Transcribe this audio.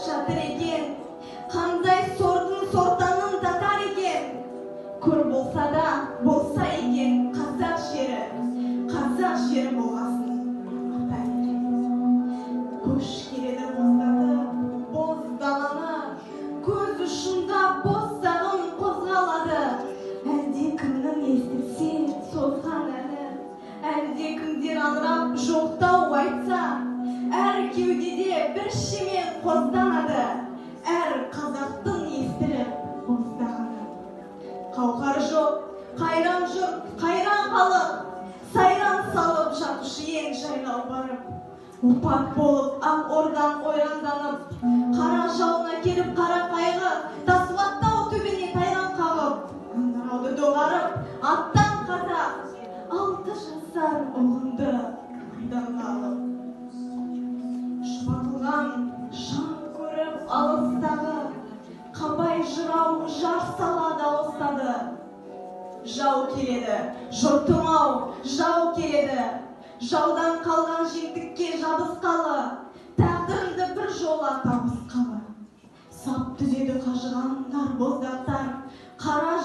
жатыр екен, қандай сортанын татар екен. Көр болса да болса екен қазақ жері болғасын ата екен. Көш келеді боз даланы, көз ұшында боз сағым қозғалады. Әлде кімнің естісе созған әні, әлде кімдер аңырап жоқтау айтса, әр кеудеде бір шемен қозданады, әр қазақтың естіліп боздағаны. Қауқар жоқ, қайран жұрт, қайран халық, сайран салып жатушы ең жайлау барып. Опат болып ақ ордан ойранданып, қара жауына келіп қара қайғы, тасуаттау төбене тайран қағып, аңырауды доғарып, аттан қазақ 6 жасар ұлынды майданға алып. Шұбатылған шаң көріп алыстағы, қабай жырау жар сала дауыстады. Жау келеді, жұртым-ау, жау келеді. Жаудан қалған жеңдікке жабысқалы, тағдырымды бір жола табысқалы. Сап түзеді қажығандар боздақтар, қара